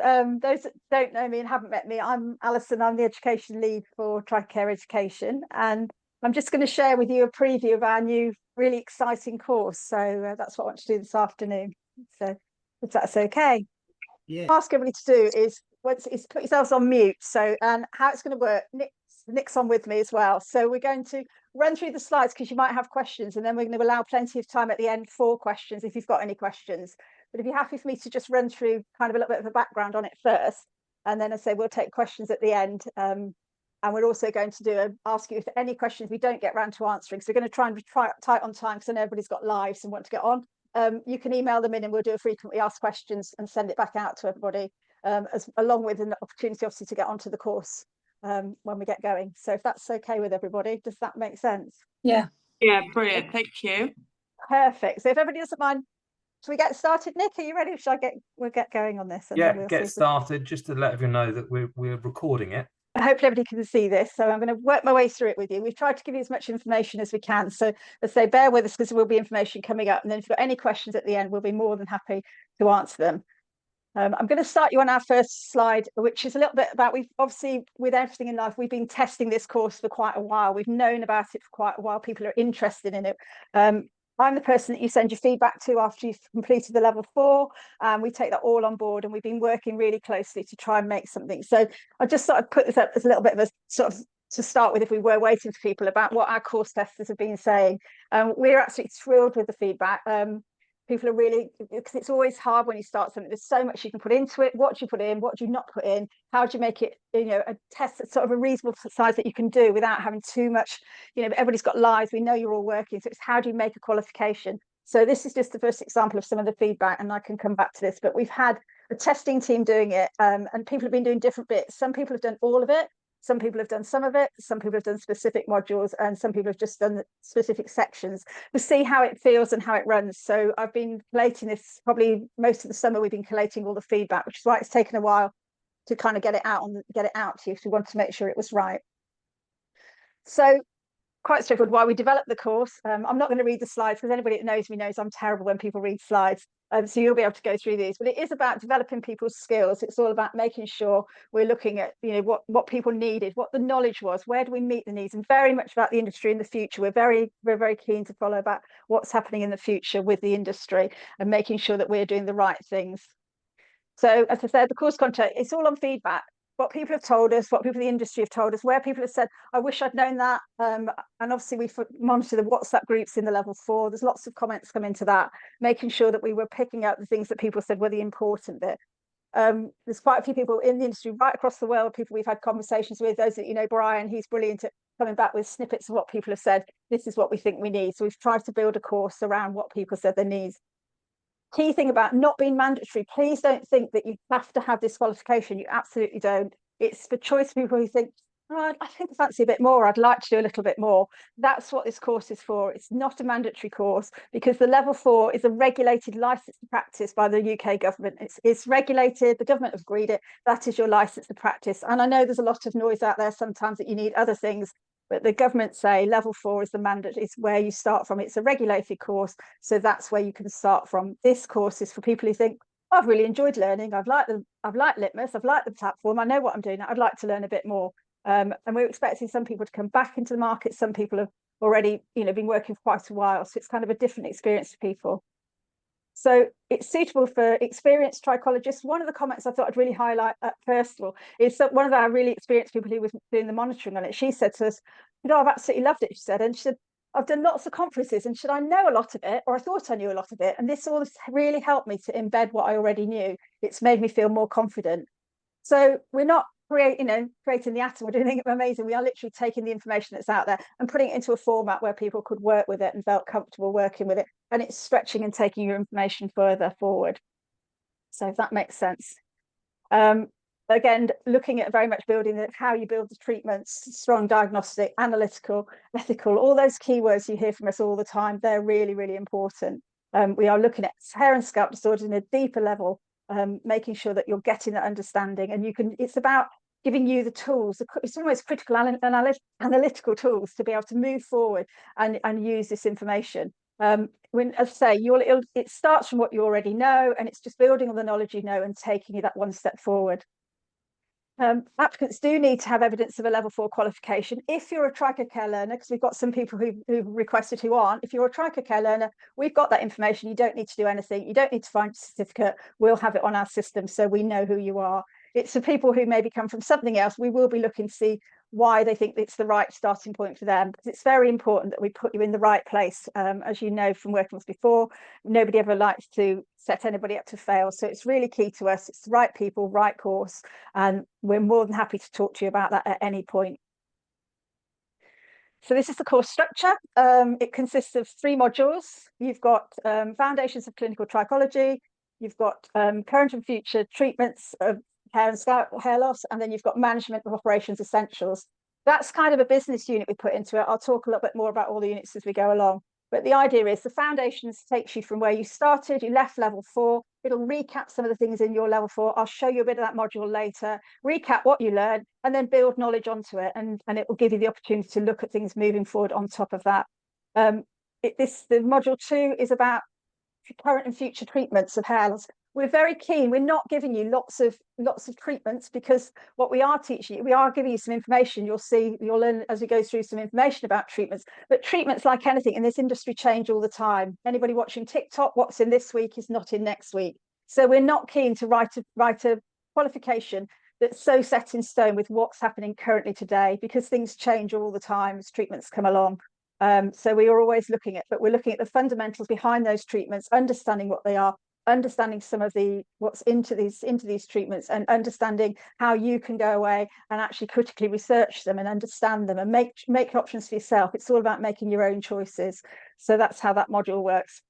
those that don't know me and haven't met me, I'm Alison. I'm the education lead for TrichoCare Education, and I'm just going to share with you a preview of our new really exciting course. So that's what I want to do this afternoon. So if that's okay. Yeah. Ask everybody to do is put yourselves on mute. So, and how it's going to work, Nick's on with me as well. So we're going to run through the slides because you might have questions, and then we're going to allow plenty of time at the end for questions if you've got any questions. But if you're happy for me to just run through kind of a little bit of a background on it first, and then I say we'll take questions at the end. And we're also going to ask you if any questions we don't get around to answering. So we're going to try and be tight on time because I know everybody's got lives and want to get on. You can email them in and we'll do a frequently asked questions and send it back out to everybody, along with an opportunity obviously to get onto the course when we get going. So if that's okay with everybody, does that make sense? Yeah, brilliant, thank you. Perfect. So if everybody doesn't mind, should we get started? Nick, are you ready? We'll get going on this? And yeah, we'll get started. Just to let everyone know that we're recording it. Hopefully everybody can see this, so I'm going to work my way through it with you. We've tried to give you as much information as we can, so let's say bear with us because there will be information coming up, and then if you've got any questions at the end, we'll be more than happy to answer them. I'm going to start you on our first slide, which is a little bit about, we've obviously, with everything in life, we've been testing this course for quite a while. We've known about it for quite a while. People are interested in it. I'm the person that you send your feedback to after you've completed the level 4. We take that all on board, and we've been working really closely to try and make something. So I just sort of put this up as a little bit of a sort of to start with, if we were waiting for people, about what our course testers have been saying. We're absolutely thrilled with the feedback. People are really, because it's always hard when you start something. There's so much you can put into it. What do you put in? What do you not put in? How do you make it, a test that's sort of a reasonable size that you can do without having too much, everybody's got lives. We know you're all working. So it's how do you make a qualification? So this is just the first example of some of the feedback, and I can come back to this, but we've had a testing team doing it, and people have been doing different bits. Some people have done all of it. Some people have done some of it, some people have done specific modules, and some people have just done specific sections. We'll see how it feels and how it runs. So I've been collating this, probably most of the summer we've been collating all the feedback, which is why it's taken a while to kind of get it out to you, if we want to make sure it was right. So quite straightforward why we developed the course. I'm not going to read the slides because anybody that knows me knows I'm terrible when people read slides. So you'll be able to go through these, but it is about developing people's skills. It's all about making sure we're looking at, what people needed, what the knowledge was, where do we meet the needs, and very much about the industry in the future. We're very keen to follow about what's happening in the future with the industry and making sure that we're doing the right things. So as I said, the course content, it's all on feedback. What people have told us, what people in the industry have told us, where people have said, I wish I'd known that. And obviously we monitor the WhatsApp groups in the level 4. There's lots of comments come into that, making sure that we were picking up the things that people said were the important bit. There's quite a few people in the industry right across the world, people we've had conversations with, those that, Brian, he's brilliant at coming back with snippets of what people have said. This is what we think we need. So we've tried to build a course around what people said they need. Key thing about not being mandatory, please don't think that you have to have this qualification. You absolutely don't. It's for choice people who think, oh, I think I fancy a bit more, I'd like to do a little bit more. That's what this course is for. It's not a mandatory course, because the level 4 is a regulated license to practice by the UK government. It's regulated, the government have agreed it, that is your license to practice. And I know there's a lot of noise out there sometimes that you need other things, but the government say level 4 is the mandate, it's where you start from. It's a regulated course, so that's where you can start from. This course is for people who think, oh, I've really enjoyed learning, I've liked Litmus, I've liked the platform, I know what I'm doing, I'd like to learn a bit more. And we're expecting some people to come back into the market. Some people have already, been working for quite a while, so it's kind of a different experience for people. So it's suitable for experienced trichologists. One of the comments I thought I'd really highlight first of all is that one of our really experienced people who was doing the monitoring on it, she said to us, I've absolutely loved it, she said, and she said, I've done lots of conferences, and I know a lot of it, or I thought I knew a lot of it, and this all really helped me to embed what I already knew. It's made me feel more confident. So we're not creating the atom, we're doing anything amazing. We are literally taking the information that's out there and putting it into a format where people could work with it and felt comfortable working with it, and it's stretching and taking your information further forward. So if that makes sense. Again, looking at very much building how you build the treatments, strong diagnostic, analytical, ethical, all those keywords you hear from us all the time, they're really, really important. We are looking at hair and scalp disorders in a deeper level, making sure that you're getting that understanding, and it's about giving you the tools. It's almost critical analytical tools to be able to move forward and use this information. When, as I say, it starts from what you already know, and it's just building on the knowledge you know and taking you that one step forward. Applicants do need to have evidence of a level 4 qualification. If you're a TrichoCare learner, because we've got some people who've requested who aren't, if you're a TrichoCare learner, we've got that information. You don't need to do anything. You don't need to find a certificate. We'll have it on our system so we know who you are. It's for people who maybe come from something else. We will be looking to see why they think it's the right starting point for them, because it's very important that we put you in the right place. As you know from working with us before, nobody ever likes to set anybody up to fail. So it's really key to us. It's the right people, right course, and we're more than happy to talk to you about that at any point. So this is the course structure. It consists of 3 modules. You've got Foundations of Clinical Trichology, you've got Current and Future Treatments of Hair and Scalp Hair Loss, and then you've got Management of Operations Essentials. That's kind of a business unit we put into it. I'll talk a little bit more about all the units as we go along. But the idea is the Foundations takes you from where you started, you left level 4. It'll recap some of the things in your level 4. I'll show you a bit of that module later, recap what you learned, and then build knowledge onto it. And it will give you the opportunity to look at things moving forward on top of that. The module 2 is about current and future treatments of hair loss. We're very keen. We're not giving you lots of treatments, because what we are teaching you, we are giving you some information. You'll learn as we go through some information about treatments. But treatments, like anything in this industry, change all the time. Anybody watching TikTok, what's in this week is not in next week. So we're not keen to write a qualification that's so set in stone with what's happening currently today, because things change all the time as treatments come along. So we are always looking at the fundamentals behind those treatments, understanding what they are, understanding some of what's into these treatments, and understanding how you can go away and actually critically research them and understand them and make options for yourself. It's all about making your own choices. So that's how that module works.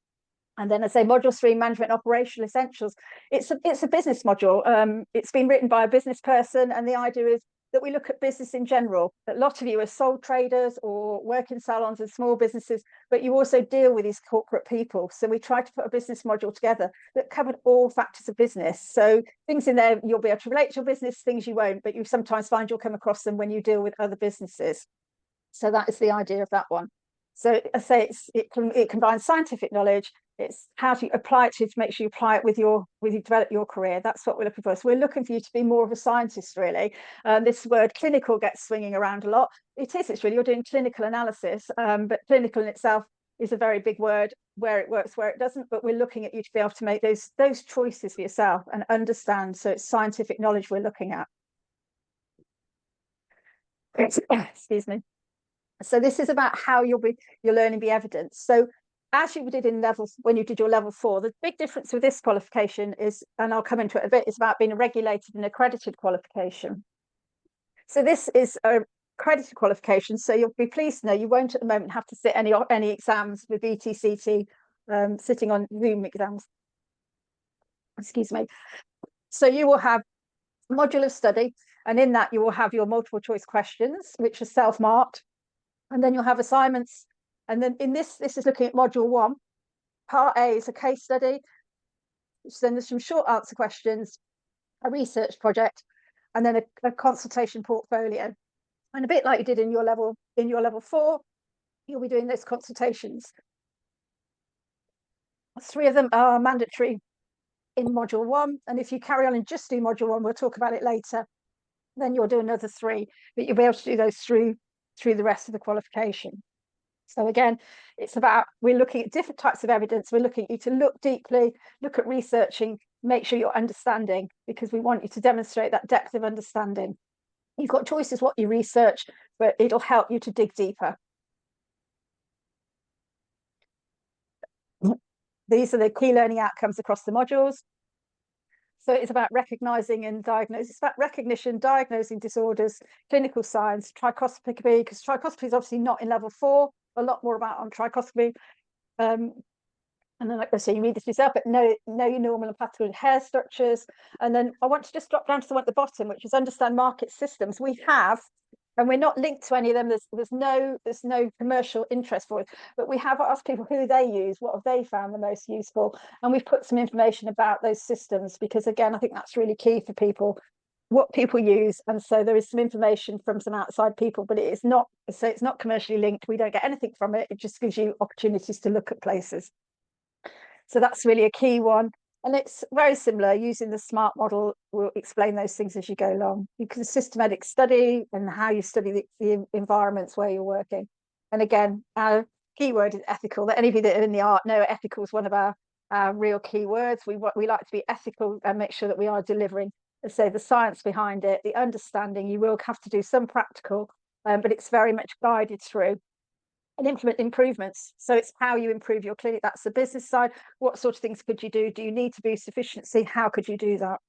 And then I say module 3, Management and Operational Essentials. It's a business module. It's been written by a business person, and the idea is that we look at business in general. A lot of you are sole traders or work in salons and small businesses, but you also deal with these corporate people. So we try to put a business module together that covered all factors of business. So things in there you'll be able to relate to your business, things you won't, but you sometimes find you'll come across them when you deal with other businesses. So that is the idea of that one. So I say it combines scientific knowledge. It's how to apply it to make sure you apply it with you develop your career. That's what we're looking for. So we're looking for you to be more of a scientist, really. This word clinical gets swinging around a lot. It's really, you're doing clinical analysis, but clinical in itself is a very big word, where it works, where it doesn't. But we're looking at you to be able to make those choices for yourself and understand. So it's scientific knowledge we're looking at. Excuse me. So this is about how your learning be evidence. So as you did when you did your level 4, the big difference with this qualification is, and I'll come into it a bit, is about being a regulated and accredited qualification. So this is a accredited qualification. So you'll be pleased to know you won't at the moment have to sit any exams with BTCT, sitting on Zoom exams. Excuse me. So you will have a module of study, and in that you will have your multiple choice questions, which are self-marked. And then you'll have assignments. And then in this is looking at module 1. Part A is a case study, which then there's some short answer questions, a research project, and then a consultation portfolio. And a bit like you did in your level 4, you'll be doing those consultations. 3 of them are mandatory in module 1. And if you carry on and just do module 1, we'll talk about it later, then you'll do another 3, but you'll be able to do those through the rest of the qualification. So again, it's about, we're looking at different types of evidence. We're looking at you to look deeply, look at researching, make sure you're understanding, because we want you to demonstrate that depth of understanding. You've got choices what you research, but it'll help you to dig deeper. These are the key learning outcomes across the modules. So it's about recognizing and diagnosing. It's about recognition, diagnosing disorders, clinical science, trichoscopy, because trichoscopy is obviously not in level 4. A lot more about on trichoscopy. And then, like I say, you read this yourself, but know your normal and pathological hair structures. And then I want to just drop down to the one at the bottom, which is understand market systems. We have, and we're not linked to any of them. There's no commercial interest for it, but we have asked people who they use, what have they found the most useful, and we've put some information about those systems, because again, I think that's really key for people. what people use. And so there is some information from some outside people, but it's not commercially linked. We don't get anything from it. It just gives you opportunities to look at places. So that's really a key one. And it's very similar. Using the SMART model will explain those things as you go along. You can systematic study and how you study the environments where you're working. And again, our keyword is ethical. That any of you that are in the art know ethical is one of our real key words. We like to be ethical and make sure that we are delivering, say, the science behind it, the understanding. You will have to do some practical, but it's very much guided through and implement improvements. So it's how you improve your clinic. That's the business side. What sort of things could you do? Do you need to boost efficiency? How could you do that?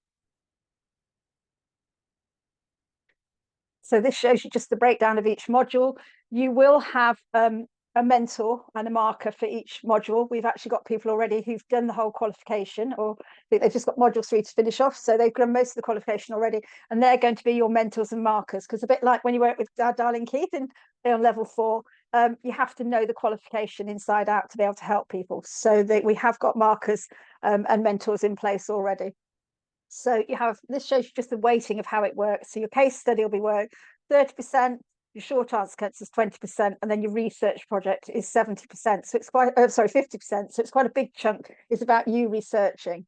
So this shows you just the breakdown of each module. You will have a mentor and a marker for each module. We've actually got people already who've done the whole qualification, or they've just got module 3 to finish off. So they've done most of the qualification already, and they're going to be your mentors and markers. Because a bit like when you work with our darling Keith on level 4, you have to know the qualification inside out to be able to help people. So that we have got markers and mentors in place already. So you have, this shows you just the weighting of how it works. So your case study will be worked 30%, your short answer cuts is 20%, and then your research project is 70%. So it's quite, 50%. So it's quite a big chunk. It's about you researching,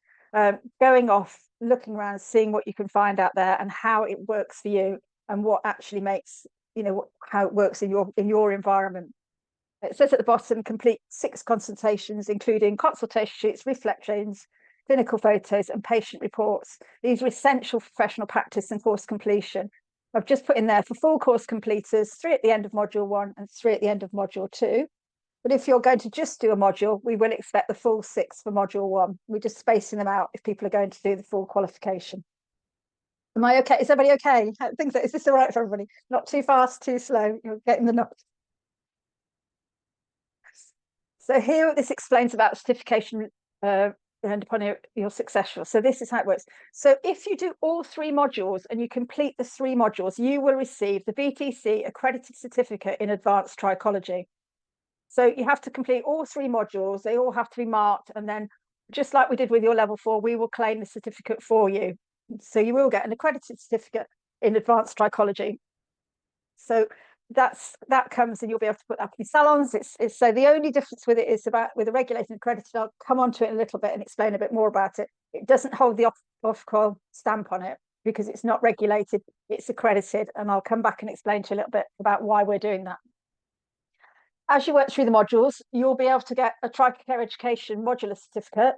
going off, looking around, seeing what you can find out there and how it works for you and what actually makes, how it works in your environment. It says at the bottom, complete 6 consultations, including consultation sheets, reflections, clinical photos and patient reports. These are essential for professional practice and course completion. I've just put in there for full course completers, 3 at the end of module 1 and 3 at the end of module 2. But if you're going to just do a module, we will expect the full 6 for module 1. We're just spacing them out if people are going to do the full qualification. Am I okay? Is everybody okay? Is this all right for everybody? Not too fast, too slow. You're getting the knot. So here, this explains about certification and upon your successful. So this is how it works. So if you do all 3 modules and you complete the 3 modules, you will receive the VTC accredited certificate in advanced trichology. So you have to complete all 3 modules. They all have to be marked. And then just like we did with your level 4, we will claim the certificate for you. So you will get an accredited certificate in advanced trichology. So that comes and you'll be able to put that in salons. It's so the only difference with it is about with a regulated and accredited. I'll come on to it in a little bit and explain a bit more about it. It doesn't hold the Ofqual stamp on it because it's not regulated, it's accredited, and I'll come back and explain to you a little bit about why we're doing that. As you work through the modules, you'll be able to get a TrichoCare Education modular certificate,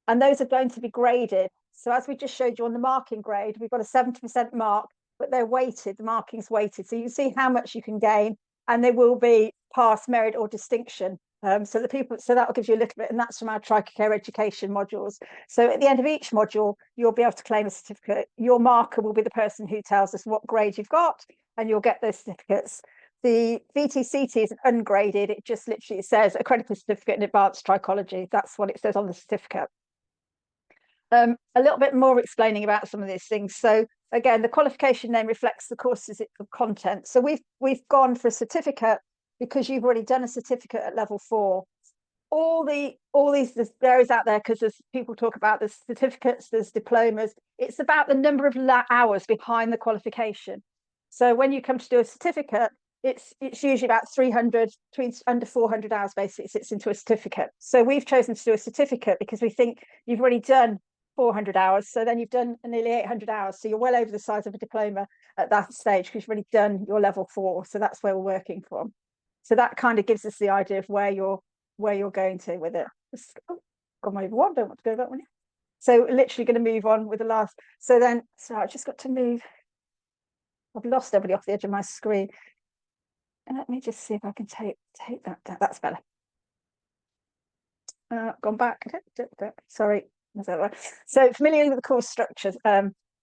and those are going to be graded. So as we just showed you on the marking grade, we've got a 70% mark, but they're weighted, the marking's weighted. So you can see how much you can gain, and they will be pass, merit, or distinction. So that will give you a little bit, and that's from our TrichoCare Education modules. So at the end of each module, you'll be able to claim a certificate. Your marker will be the person who tells us what grade you've got, and you'll get those certificates. The VTCT is ungraded. It just literally says accredited certificate in advanced trichology. That's what it says on the certificate. A little bit more explaining about some of these things. So again, the qualification then reflects the courses of content. So we've gone for a certificate because you've already done a certificate at level 4. All these there is out there because there's people talk about the certificates, there's diplomas. It's about the number of hours behind the qualification. So when you come to do a certificate, it's usually about 300, under 400 hours basically it sits into a certificate. So we've chosen to do a certificate because we think you've already done 400 hours, so then you've done nearly 800 hours, so you're well over the size of a diploma at that stage because you've already done your level 4. So that's where we're working from. So that kind of gives us the idea of where you're going to with it. Gone over one, don't want to go that one. So literally going to move on with the last. So I just got to move. I've lost everybody off the edge of my screen. And let me just see if I can take that down. That's better. Gone back. Sorry. So familiar with the course structures.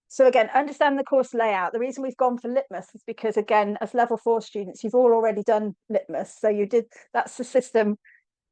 So again, understand the course layout. The reason we've gone for litmus is because, again, as level 4 students, you've already done litmus. So that's the system.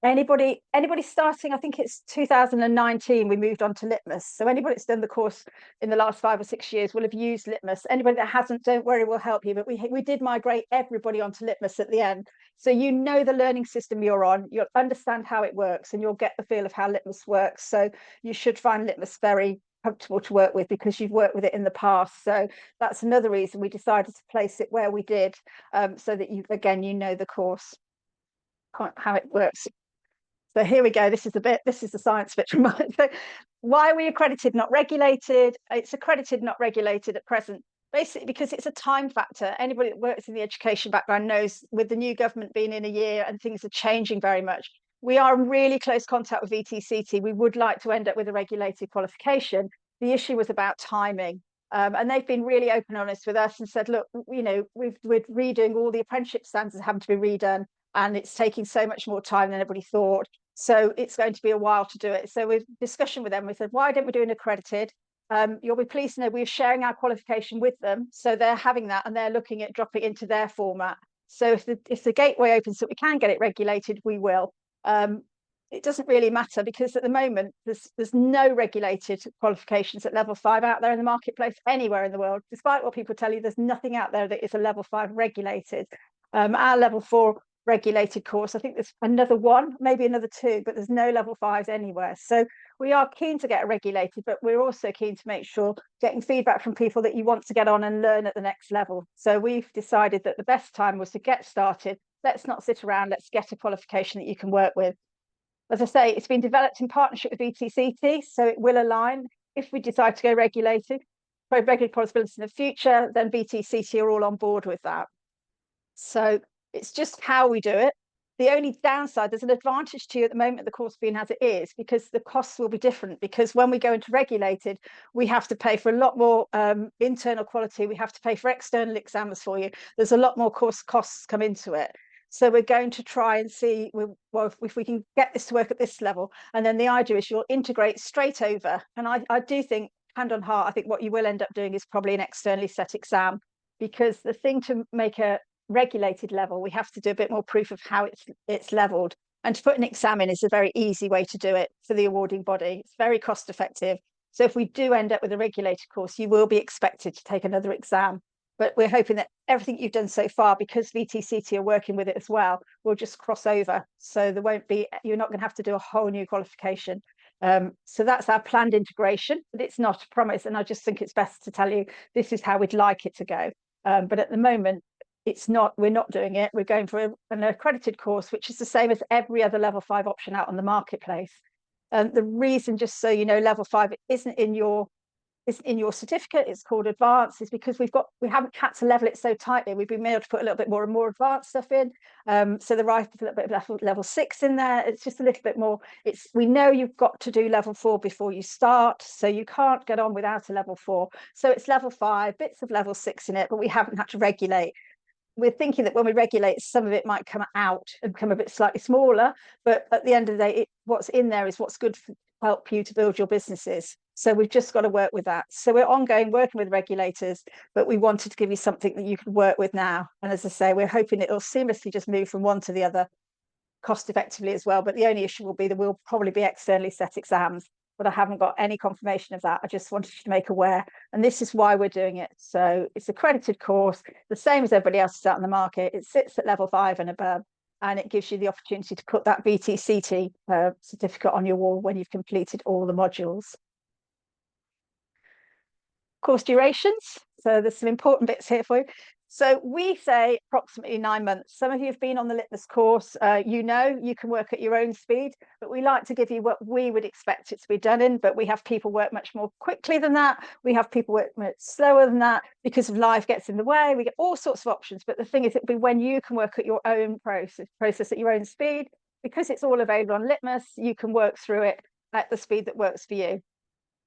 Anybody starting, I think it's 2019, we moved on to litmus. So anybody that's done the course in the last 5 or 6 years will have used litmus. Anybody that hasn't, don't worry, we'll help you. But we did migrate everybody onto litmus at the end. So you know the learning system you're on, you'll understand how it works, and you'll get the feel of how litmus works. So you should find litmus very comfortable to work with because you've worked with it in the past. So that's another reason we decided to place it where we did, so that you, again, you know the course, how it works. So here we go. This is the science bit. So why are we accredited, not regulated? It's accredited, not regulated at present, basically because it's a time factor. Anybody that works in the education background knows with the new government being in a year and things are changing very much, we are in really close contact with VTCT. We would like to end up with a regulated qualification. The issue was about timing. And they've been really open and honest with us and said, look, you know, we're redoing all the apprenticeship standards having to be redone, and it's taking so much more time than everybody thought. So it's going to be a while to do it. So with discussion with them, we said, why don't we do an accredited? You'll be pleased to know we're sharing our qualification with them. So they're having that and they're looking at dropping it into their format. So if the gateway opens so we can get it regulated, we will. It doesn't really matter because at the moment there's no regulated qualifications at level 5 out there in the marketplace anywhere in the world. Despite what people tell you, there's nothing out there that is a level 5 regulated. Our level 4 regulated course, I think there's another one, maybe another 2, but there's no level 5s anywhere. So we are keen to get it regulated, but we're also keen to make sure getting feedback from people that you want to get on and learn at the next level. So we've decided that the best time was to get started. Let's not sit around, let's get a qualification that you can work with. As I say, it's been developed in partnership with VTCT, so it will align. If we decide to go regulated, regulated possibilities in the future, then VTCT are all on board with that. So it's just how we do it. The only downside, there's an advantage to you at the moment, the course being as it is, because the costs will be different. Because when we go into regulated, we have to pay for a lot more internal quality. We have to pay for external exams for you. There's a lot more course costs come into it. So we're going to try and see, well, if we can get this to work at this level. And then the idea is you'll integrate straight over. And I do think, hand on heart, I think what you will end up doing is probably an externally set exam, because the thing to make a regulated level, we have to do a bit more proof of how it's leveled. And to put an exam in is a very easy way to do it for the awarding body. It's very cost effective. So if we do end up with a regulated course, you will be expected to take another exam. But we're hoping that everything you've done so far, because VTCT are working with it as well, will just cross over. So there won't be, you're not going to have to do a whole new qualification. So that's our planned integration, but it's not a promise. And I just think it's best to tell you this is how we'd like it to go. But at the moment, it's not, we're not doing it. We're going for an accredited course, which is the same as every other level 5 option out on the marketplace. The reason, just so you know, level 5 isn't in your certificate, it's called advanced, is because we haven't had to level it so tightly. We've been able to put a little bit more and more advanced stuff in. So the right is a little bit of level 6 in there. It's just a little bit more. We know you've got to do level 4 before you start, so you can't get on without a level 4. So it's level 5, bits of level 6 in it, but we haven't had to regulate. We're thinking that when we regulate, some of it might come out and become a bit slightly smaller, but at the end of the day, what's in there is what's good to help you to build your businesses. So we've just got to work with that. So we're ongoing working with regulators, but we wanted to give you something that you can work with now. And as I say, we're hoping it'll seamlessly just move from one to the other cost effectively as well. But the only issue will be that we'll probably be externally set exams, but I haven't got any confirmation of that. I just wanted to make aware, and this is why we're doing it. So it's an accredited course, the same as everybody else is out in the market. It sits at level 5 and above, and it gives you the opportunity to put that VTCT certificate on your wall when you've completed all the modules. Course durations. So there's some important bits here for you. So we say approximately 9 months. Some of you have been on the litmus course. You know, you can work at your own speed, but we like to give you what we would expect it to be done in. But we have people work much more quickly than that. We have people work much slower than that because of life gets in the way. We get all sorts of options. But the thing is, it'll be when you can work at your own process at your own speed. Because it's all available on litmus, you can work through it at the speed that works for you.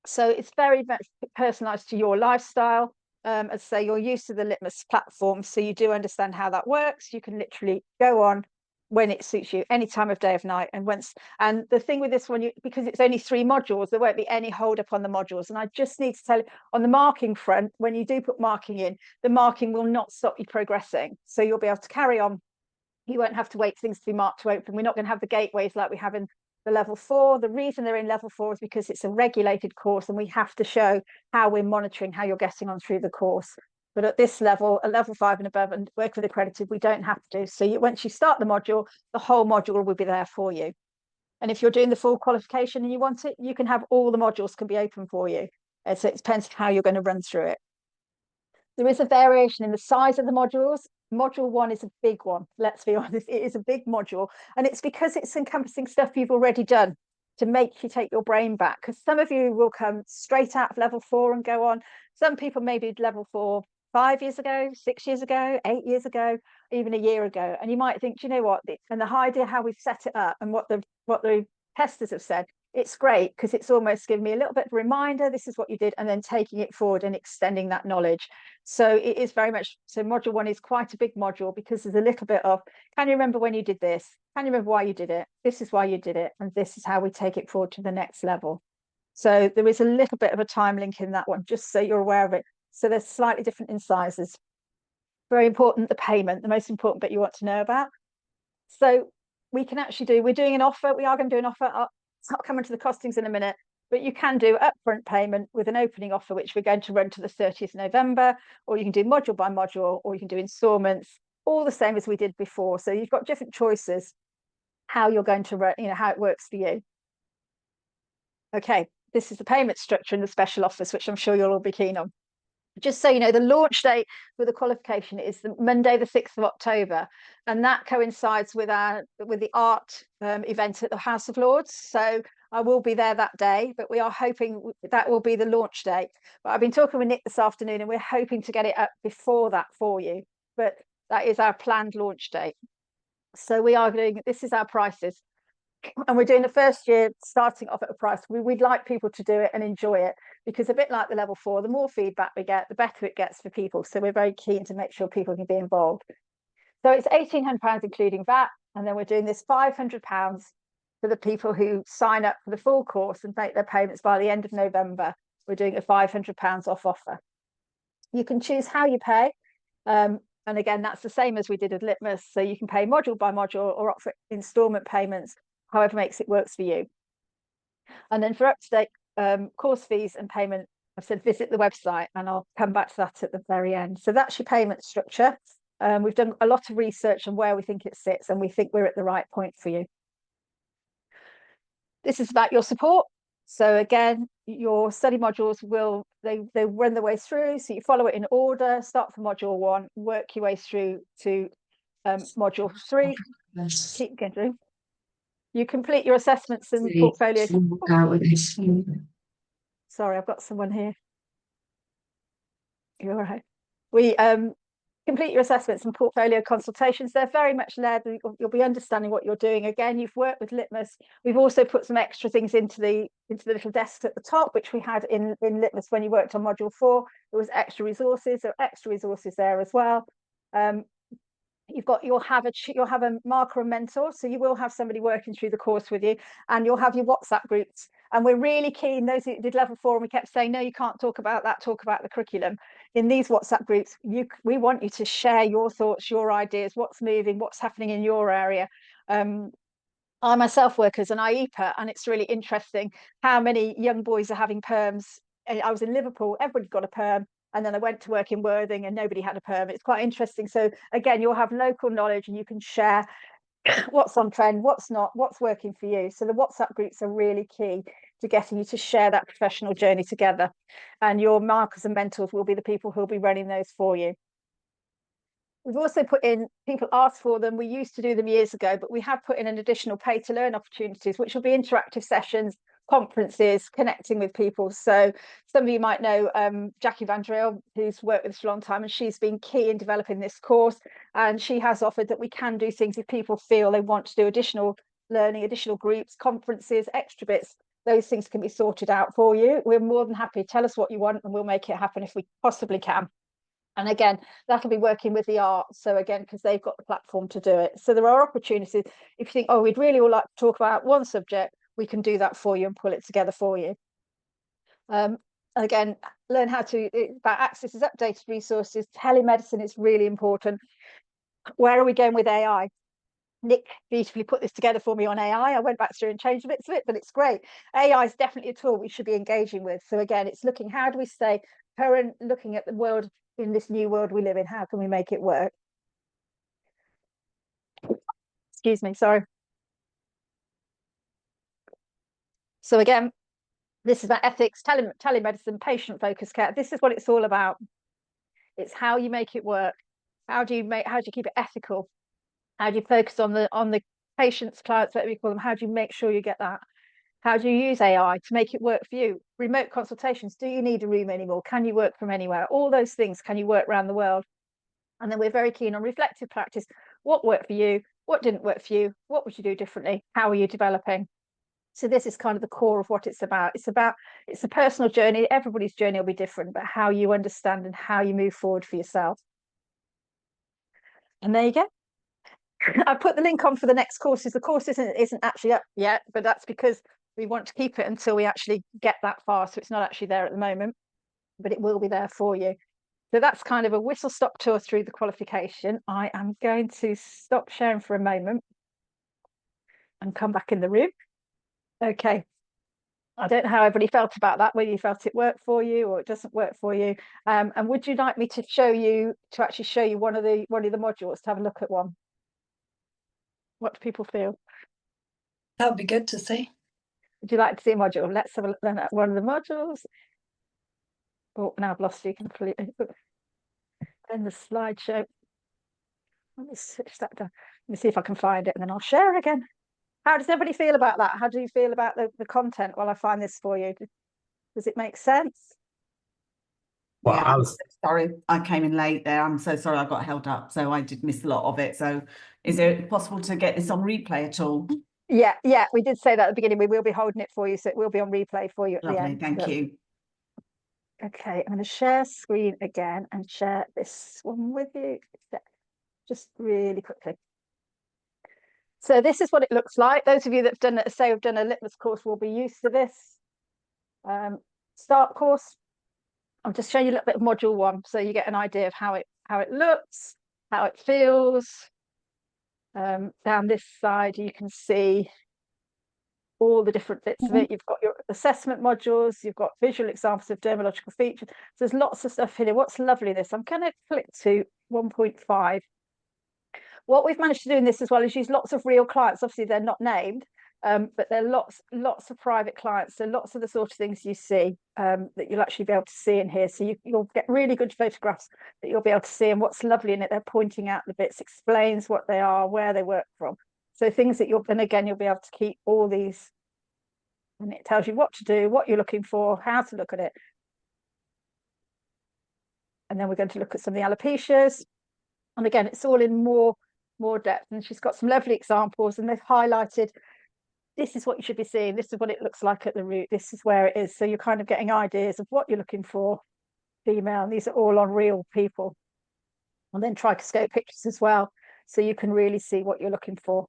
So it's very much personalized to your lifestyle. As I say, you're used to the litmus platform, so you do understand how that works. You can literally go on when it suits you, any time of day of night. And the thing with this one, because it's only 3 modules, there won't be any hold up on the modules. And I just need to tell you, on the marking front, when you do put marking in, the marking will not stop you progressing. So you'll be able to carry on. You won't have to wait for things to be marked to open. We're not going to have the gateways like we have in the level 4. The reason they're in level 4 is because it's a regulated course and we have to show how we're monitoring how you're getting on through the course. But at this level, at level 5 and above, and work with accredited, we don't have to. So once you start the module, the whole module will be there for you. And if you're doing the full qualification and you want it, you can have all the modules can be open for you. So it depends how you're going to run through it. There is a variation in the size of the modules. Module 1 is a big one. Let's be honest, it is a big module. And it's because it's encompassing stuff you've already done to make you take your brain back. Because some of you will come straight out of level 4 and go on. Some people maybe level 4 5 years ago, 6 years ago, 8 years ago, even a year ago. And you might think, do you know what? And the idea how we've set it up and what the testers have said, it's great because it's almost given me a little bit of a reminder, this is what you did, and then taking it forward and extending that knowledge. So it is very much, so module 1 is quite a big module because there's a little bit of, can you remember when you did this? Can you remember why you did it? This is why you did it. And this is how we take it forward to the next level. So there is a little bit of a time link in that one, just so you're aware of it. So they're slightly different in sizes. Very important, the payment, the most important bit you want to know about. So we can actually we're doing an offer. We are going to do an offer. I'll come into the costings in a minute, but you can do upfront payment with an opening offer, which we're going to run to the 30th of November, or you can do module by module, or you can do installments, all the same as we did before. So you've got different choices, how you're going to run, how it works for you. Okay, this is the payment structure in the special offers, which I'm sure you'll all be keen on. Just so you know, the launch date for the qualification is Monday, the 6th of October, and that coincides with the art event at the House of Lords. So I will be there that day, but we are hoping that will be the launch date. But I've been talking with Nick this afternoon, and we're hoping to get it up before that for you. But that is our planned launch date. So we are doing, this is our prices. And we're doing the first year starting off at a price. We'd like people to do it and enjoy it, because a bit like the level 4, the more feedback we get, the better it gets for people. So we're very keen to make sure people can be involved. So it's £1,800 including VAT, and then we're doing this £500 for the people who sign up for the full course and make their payments by the end of November. We're doing a £500 off offer. You can choose how you pay. And again, that's the same as we did at Litmus. So you can pay module by module or offer instalment payments, however makes it works for you. And then for up-to-date course fees and payment, I've said visit the website, and I'll come back to that at the very end. So that's your payment structure. We've done a lot of research on where we think it sits, and we think we're at the right point for you. This is about your support. So again, your study modules they run their way through. So you follow it in order, start from module 1, work your way through to module 3. Keep going through. You complete your assessments and portfolios. Sorry, I've got someone here. You're all right. We complete your assessments and portfolio consultations. They're very much led. You'll be understanding what you're doing. Again, you've worked with Litmus. We've also put some extra things into the little desks at the top, which we had in Litmus when you worked on module 4. There was extra resources. There are extra resources there as well. You'll have a marker and mentor, so you will have somebody working through the course with you, and you'll have your WhatsApp groups. And we're really keen, those who did level 4, and we kept saying, no, you can't talk about that, talk about the curriculum. In these WhatsApp groups, we want you to share your thoughts, your ideas, what's moving, what's happening in your area. I myself work as an IEPA, and it's really interesting how many young boys are having perms. I was in Liverpool, everybody got a perm, and then I went to work in Worthing and nobody had a perm. It's quite interesting. So again, you'll have local knowledge, and you can share what's on trend, what's not, what's working for you. So the WhatsApp groups are really key to getting you to share that professional journey together. And your markers and mentors will be the people who'll be running those for you. We've also put in, people asked for them, we used to do them years ago, but we have put in an additional pay to learn opportunities, which will be interactive sessions, conferences, connecting with people. So some of you might know Jackie Van Driel, who's worked with us for a long time, and she's been key in developing this course. And she has offered that we can do things if people feel they want to do additional learning, additional groups, conferences, extra bits. Those things can be sorted out for you. We're more than happy. Tell us what you want and we'll make it happen if we possibly can. And again, that'll be working with the art. So again, because they've got the platform to do it. So there are opportunities. If you think, oh, we'd really all like to talk about one subject, we can do that for you and pull it together for you. Again, learn how to, about access is updated resources. Telemedicine is really important. Where are we going with AI? Nick beautifully put this together for me on AI. I went back through and changed bits of it, but it's great. AI is definitely a tool we should be engaging with. So again, it's looking, how do we stay current, looking at the world, in this new world we live in, how can we make it work? Excuse me, sorry. So again, This is about ethics, telemedicine, patient-focused care. This is what it's all about. It's how you make it work. How do you keep it ethical? How do you focus on the patients, clients, whatever you call them? How do you make sure you get that? How do you use AI to make it work for you? Remote consultations. Do you need a room anymore? Can you work from anywhere? All those things. Can you work around the world? And then we're very keen on reflective practice. What worked for you? What didn't work for you? What would you do differently? How are you developing? So this is kind of the core of what it's about. It's a personal journey. Everybody's journey will be different, but how you understand and how you move forward for yourself. And there you go. I put the link on for the next courses. The course isn't actually up yet, but that's because we want to keep it until we actually get that far. So it's not actually there at the moment, but it will be there for you. So that's kind of a whistle-stop tour through the qualification. I am going to stop sharing for a moment and come back in the room. Okay. I don't know how everybody felt about that, whether you felt it worked for you or it doesn't work for you. And would you like me to actually show you one of the modules, to have a look at one? What do people feel? That would be good to see. Would you like to see a module? Let's have a look at one of the modules. Oh, now I've lost you completely. And the slideshow. Let me switch that down. Let me see if I can find it and then I'll share it again. How does everybody feel about that? How do you feel about the content while I find this for you? Does it make sense? Well, Yeah, I I'm was, so sorry I came in late there. I'm so sorry I got held up, so I did miss a lot of it. So is it possible to get this on replay at all? Yeah, we did say that at the beginning. We will be holding it for you, so it will be on replay for you at the Lovely, end. thank you. Okay, I'm going to share screen again and share this one with you, just really quickly. So this is what it looks like. Those of you that have done a litmus course will be used to this. Start course. I'm just showing you a little bit of module 1, so you get an idea of how it looks, how it feels. Down this side, you can see all the different bits of it. You've got your assessment modules, you've got visual examples of dermatological features. So there's lots of stuff in here. What's lovely this, I'm going to click to 1.5. What we've managed to do in this as well is use lots of real clients. Obviously, they're not named, but they're lots of private clients. So lots of the sort of things you see that you'll actually be able to see in here. So you'll get really good photographs that you'll be able to see. And what's lovely in it, they're pointing out the bits, explains what they are, where they work from. So things that and again, you'll be able to keep all these. And it tells you what to do, what you're looking for, how to look at it. And then we're going to look at some of the alopecias. And again, it's all in more depth. And she's got some lovely examples, and they've highlighted, this is what you should be seeing. This is what it looks like at the root. This is where it is. So you're kind of getting ideas of what you're looking for, female. And these are all on real people. And then trichoscope pictures as well. So you can really see what you're looking for.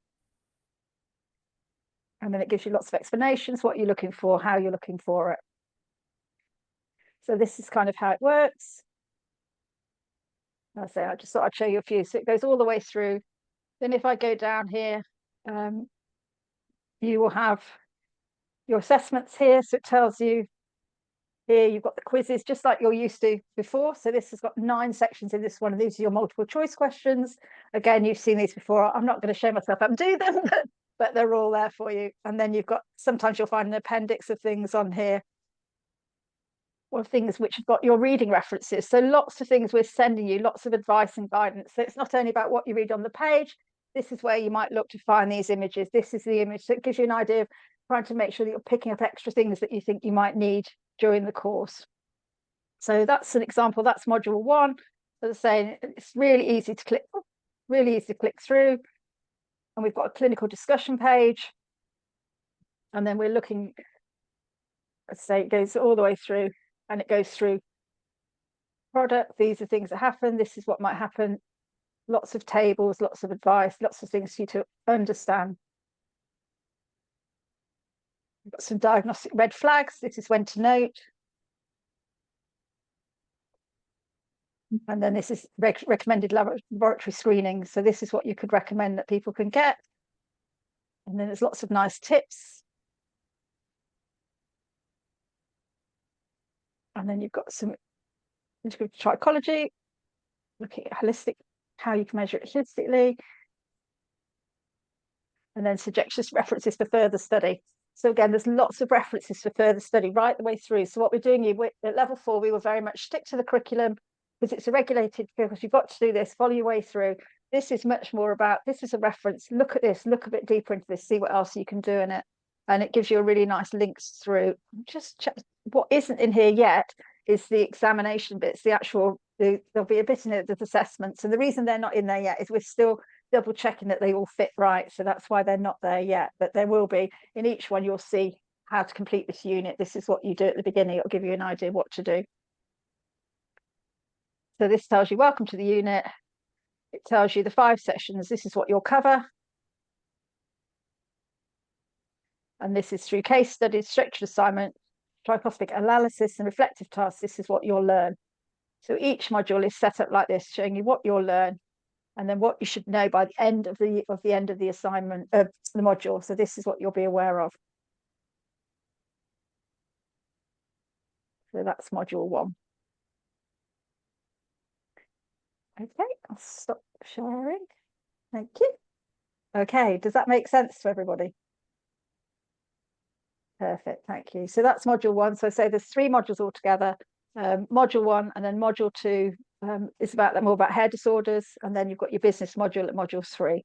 And then it gives you lots of explanations, what you're looking for, how you're looking for it. So this is kind of how it works. I just thought I'd show you a few. So it goes all the way through. Then if I go down here, you will have your assessments here. So it tells you here, you've got the quizzes, just like you're used to before. So this has got 9 sections in this one. And these are your multiple choice questions. Again, you've seen these before. I'm not going to show myself up and do them, but they're all there for you. And then you've got, sometimes you'll find an appendix of things on here, or things which have got your reading references. So lots of things we're sending you, lots of advice and guidance. So it's not only about what you read on the page. This is where you might look to find these images. This is the image. So it gives you an idea of trying to make sure that you're picking up extra things that you think you might need during the course. So that's an example. That's module 1. As I say, it's really easy to click through. And we've got a clinical discussion page. And then we're looking, let's say it goes all the way through, and it goes through product. These are things that happen. This is what might happen. Lots of tables, lots of advice, lots of things for you to understand. We've got some diagnostic red flags. This is when to note. And then this is recommended laboratory screening. So this is what you could recommend that people can get. And then there's lots of nice tips. And then you've got some trichology, looking at holistic, how you can measure it holistically. And then suggestions, references for further study. So again, there's lots of references for further study right the way through. So what we're doing here at level 4, we will very much stick to the curriculum because it's a regulated course. You've got to do this, follow your way through. This is much more about, this is a reference, look at this, look a bit deeper into this, see what else you can do in it. And it gives you a really nice links through. Just check what isn't in here yet is the examination bits, the actual, there'll be a bit in it that's assessments. And the reason they're not in there yet is we're still double checking that they all fit right. So that's why they're not there yet, but there will be. In each one, you'll see how to complete this unit. This is what you do at the beginning. It'll give you an idea what to do. So this tells you, welcome to the unit. It tells you the 5 sections. This is what you'll cover. And this is through case studies, structured assignment, trichotopic analysis, and reflective tasks. This is what you'll learn. So each module is set up like this, showing you what you'll learn, and then what you should know by the end of the assignment of the module. So this is what you'll be aware of. So that's module 1. Okay, I'll stop sharing. Thank you. Okay, does that make sense to everybody? Perfect, thank you. So that's module 1. So I say there's 3 modules altogether. Module 1 and then module 2 is more about hair disorders, and then you've got your business module at module 3.